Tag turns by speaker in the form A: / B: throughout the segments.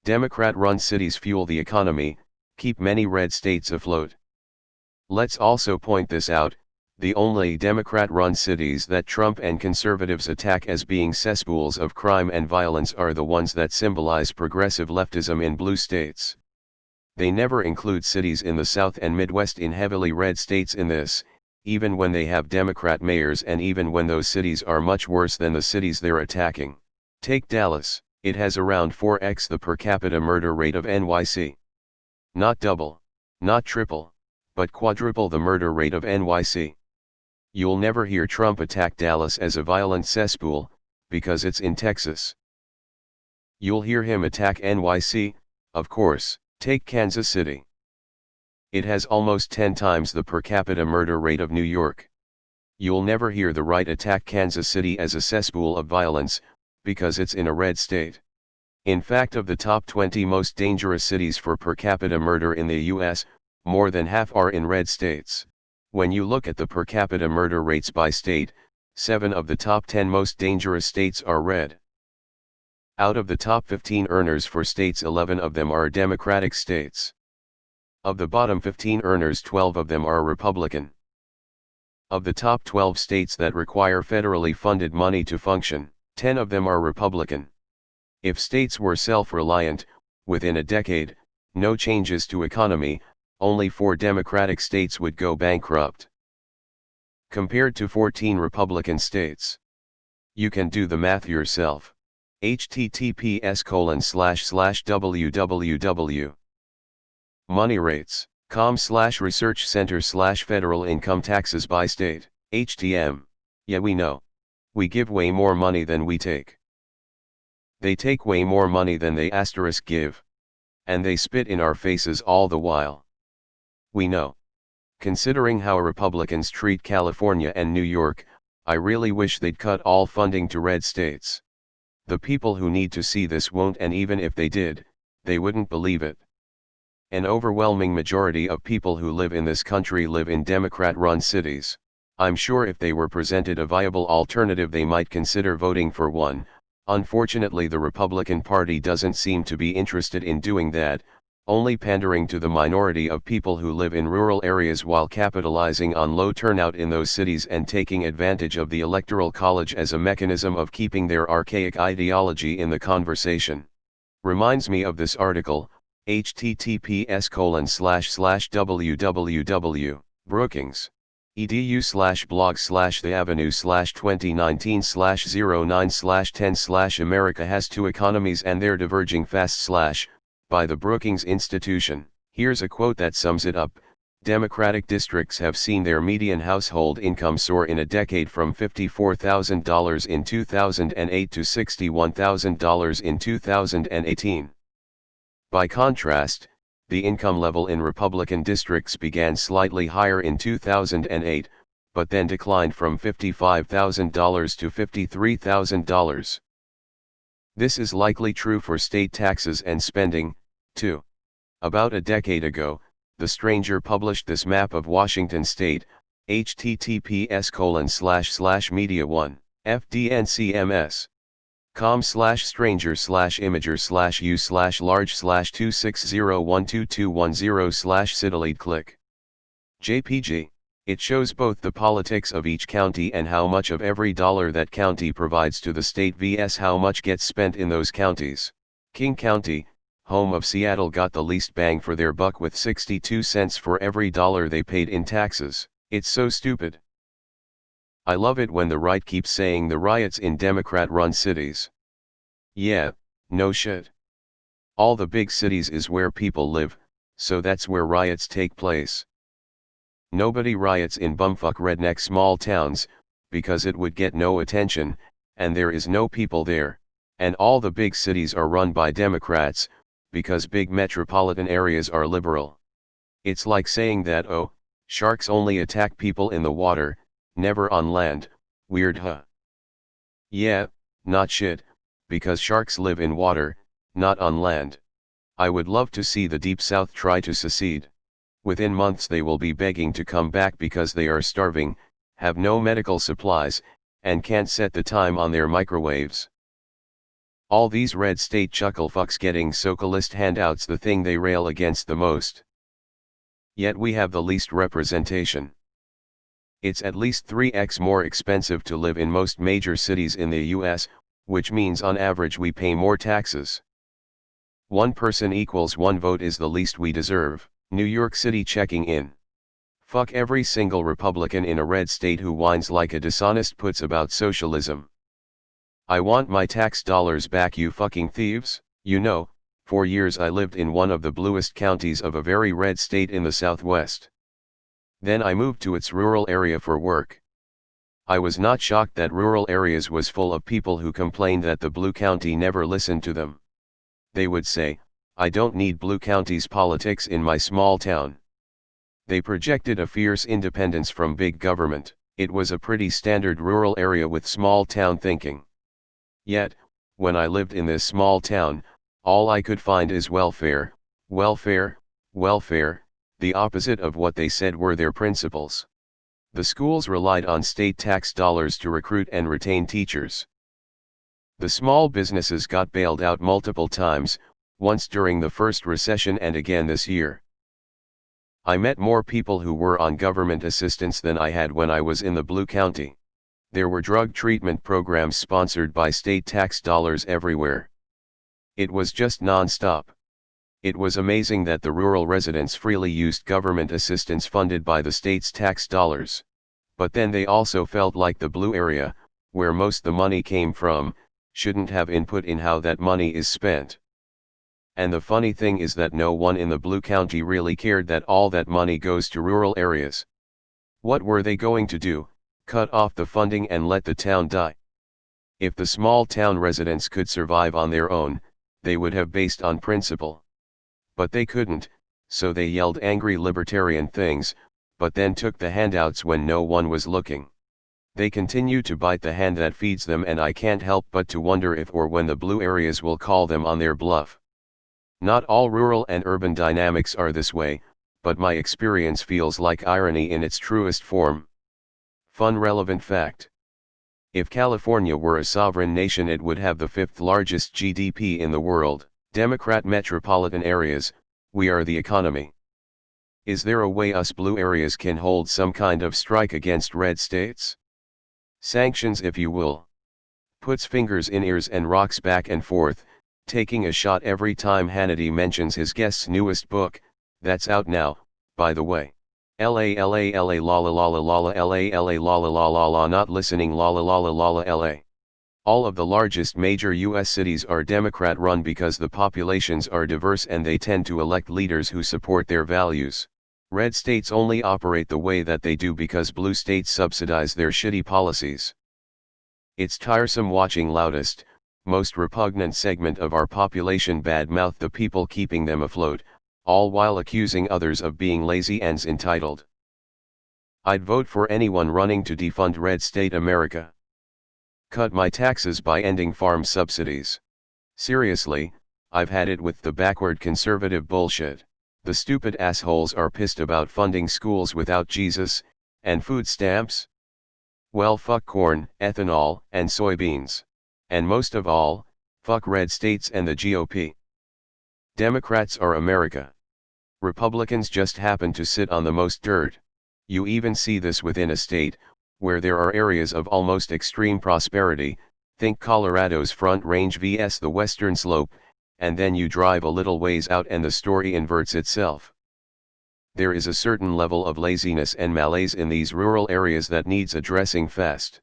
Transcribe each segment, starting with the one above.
A: Democrat-run cities fuel the economy, keep many red states afloat. Let's also point this out, the only Democrat-run cities that Trump and conservatives attack as being cesspools of crime and violence are the ones that symbolize progressive leftism in blue states. They never include cities in the South and Midwest in heavily red states in this, even when they have Democrat mayors and even when those cities are much worse than the cities they're attacking. Take Dallas, it has around 4x the per capita murder rate of NYC. Not double, not triple, but quadruple the murder rate of NYC. You'll never hear Trump attack Dallas as a violent cesspool, because it's in Texas. You'll hear him attack NYC, of course. Take Kansas City. It has almost 10 times the per capita murder rate of New York. You'll never hear the right attack Kansas City as a cesspool of violence, because it's in a red state. In fact, of the top 20 most dangerous cities for per capita murder in the US, more than half are in red states. When you look at the per capita murder rates by state, 7 of the top 10 most dangerous states are red. Out of the top 15 earners for states, 11 of them are Democratic states. Of the bottom 15 earners, 12 of them are Republican. Of the top 12 states that require federally funded money to function, 10 of them are Republican. If states were self-reliant, within a decade, no changes to economy, only 4 Democratic states would go bankrupt. Compared to 14 Republican states. You can do the math yourself. https://www. moneyrates.com/research center/federal income taxes by state, HTM. Yeah, we know. We give way more money than we take. They take way more money than they give. And they spit in our faces all the while. We know. Considering how Republicans treat California and New York, I really wish they'd cut all funding to red states. The people who need to see this won't, and even if they did, they wouldn't believe it. An overwhelming majority of people who live in this country live in Democrat-run cities. I'm sure if they were presented a viable alternative they might consider voting for one. Unfortunately, the Republican Party doesn't seem to be interested in doing that, only pandering to the minority of people who live in rural areas while capitalizing on low turnout in those cities and taking advantage of the Electoral College as a mechanism of keeping their archaic ideology in the conversation. Reminds me of this article, https://www. Brookings. edu/blog/theavenue/2019/09/10/America has two economies and they're diverging fast/ by the Brookings Institution. Here's a quote that sums it up. Democratic districts have seen their median household income soar in a decade from $54,000 in 2008 to $61,000 in 2018. By contrast, the income level in Republican districts began slightly higher in 2008, but then declined from $55,000 to $53,000. This is likely true for state taxes and spending, too. About a decade ago, The Stranger published this map of Washington state, https://media1, fdncms. com/stranger/imager/u/large/260122110/Siddelede click. JPG. It shows both the politics of each county and how much of every dollar that county provides to the state vs how much gets spent in those counties. King County, home of Seattle, got the least bang for their buck with 62 cents for every dollar they paid in taxes. It's so stupid. I love it when the right keeps saying the riots in Democrat-run cities. Yeah, no shit. All the big cities is where people live, so that's where riots take place. Nobody riots in bumfuck redneck small towns, because it would get no attention, and there is no people there, and all the big cities are run by Democrats, because big metropolitan areas are liberal. It's like saying that, oh, sharks only attack people in the water, never on land. Weird, huh? Yeah, not shit, because sharks live in water, not on land. I would love to see the Deep South try to secede. Within months they will be begging to come back because they are starving, have no medical supplies, and can't set the time on their microwaves. All these red state chuckle fucks getting socialist handouts, the thing they rail against the most. Yet we have the least representation. It's at least 3x more expensive to live in most major cities in the US, which means on average we pay more taxes. One person equals one vote is the least we deserve. New York City checking in. Fuck every single Republican in a red state who whines like a dishonest puts about socialism. I want my tax dollars back, you fucking thieves. You know, for years I lived in one of the bluest counties of a very red state in the Southwest. Then I moved to its rural area for work. I was not shocked that rural areas was full of people who complained that the blue county never listened to them. They would say, I don't need blue county's politics in my small town. They projected a fierce independence from big government. It was a pretty standard rural area with small town thinking. Yet, when I lived in this small town, all I could find is welfare, welfare, welfare. The opposite of what they said were their principles. The schools relied on state tax dollars to recruit and retain teachers. The small businesses got bailed out multiple times, once during the first recession and again this year. I met more people who were on government assistance than I had when I was in the blue county. There were drug treatment programs sponsored by state tax dollars everywhere. It was just non-stop. It was amazing that the rural residents freely used government assistance funded by the state's tax dollars. But then they also felt like the blue area, where most the money came from, shouldn't have input in how that money is spent. And the funny thing is that no one in the blue county really cared that all that money goes to rural areas. What were they going to do? Cut off the funding and let the town die? If the small town residents could survive on their own, they would have based on principle. But they couldn't, so they yelled angry libertarian things, but then took the handouts when no one was looking. They continue to bite the hand that feeds them, and I can't help but to wonder if or when the blue areas will call them on their bluff. Not all rural and urban dynamics are this way, but my experience feels like irony in its truest form. Fun relevant fact. If California were a sovereign nation, it would have the 5th largest GDP in the world. Democrat metropolitan areas, we are the economy. Is there a way us blue areas can hold some kind of strike against red states? Sanctions, if you will. Puts fingers in ears and rocks back and forth, taking a shot every time Hannity mentions his guest's newest book, that's out now, by the way. LA la la la la la la la la not listening la la la la la LA. All of the largest major US cities are Democrat run because the populations are diverse and they tend to elect leaders who support their values. Red states only operate the way that they do because blue states subsidize their shitty policies. It's tiresome watching loudest, most repugnant segment of our population badmouth the people keeping them afloat, all while accusing others of being lazy and entitled. I'd vote for anyone running to defund red state America. Cut my taxes by ending farm subsidies. Seriously, I've had it with the backward conservative bullshit. The stupid assholes are pissed about funding schools without Jesus, and food stamps. Well, fuck corn, ethanol, and soybeans. And most of all, fuck red states and the GOP. Democrats are America. Republicans just happen to sit on the most dirt. You even see this within a state, where there are areas of almost extreme prosperity, think Colorado's Front Range vs the Western Slope, and then you drive a little ways out and the story inverts itself. There is a certain level of laziness and malaise in these rural areas that needs addressing fast.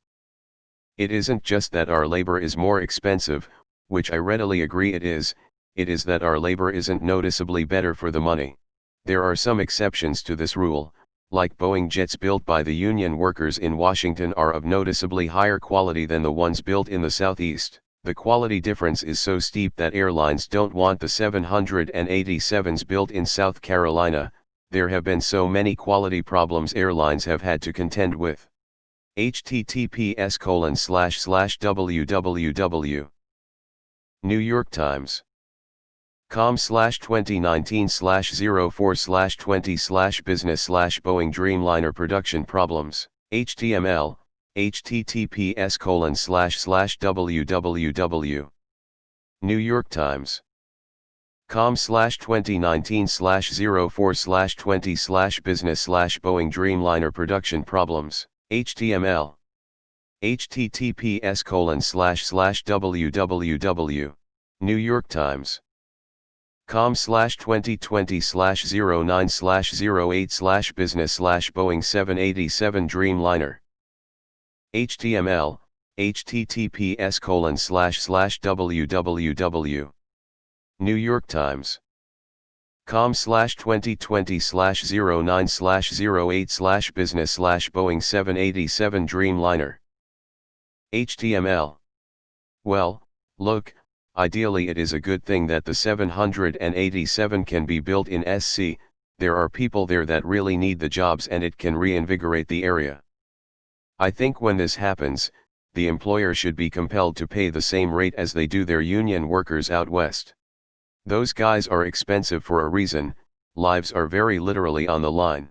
A: It isn't just that our labor is more expensive, which I readily agree it is that our labor isn't noticeably better for the money. There are some exceptions to this rule, like Boeing jets built by the union workers in Washington are of noticeably higher quality than the ones built in the Southeast. The quality difference is so steep that airlines don't want the 787s built in South Carolina. There have been so many quality problems airlines have had to contend with. https://www. New York Times. com/2019/04/20/business/Boeing Dreamliner production problems, HTML, https://www. New York Times. com/2019/04/20/business/Boeing Dreamliner production problems, HTML. https://www. New York Times. com/2020/09/08/business/Boeing 787 Dreamliner. HTML, https://www. New York Times. com/2020/09/08/business/Boeing 787 Dreamliner. HTML. Well, look, ideally it is a good thing that the 787 can be built in SC, there are people there that really need the jobs and it can reinvigorate the area. I think when this happens, the employer should be compelled to pay the same rate as they do their union workers out west. Those guys are expensive for a reason, lives are very literally on the line.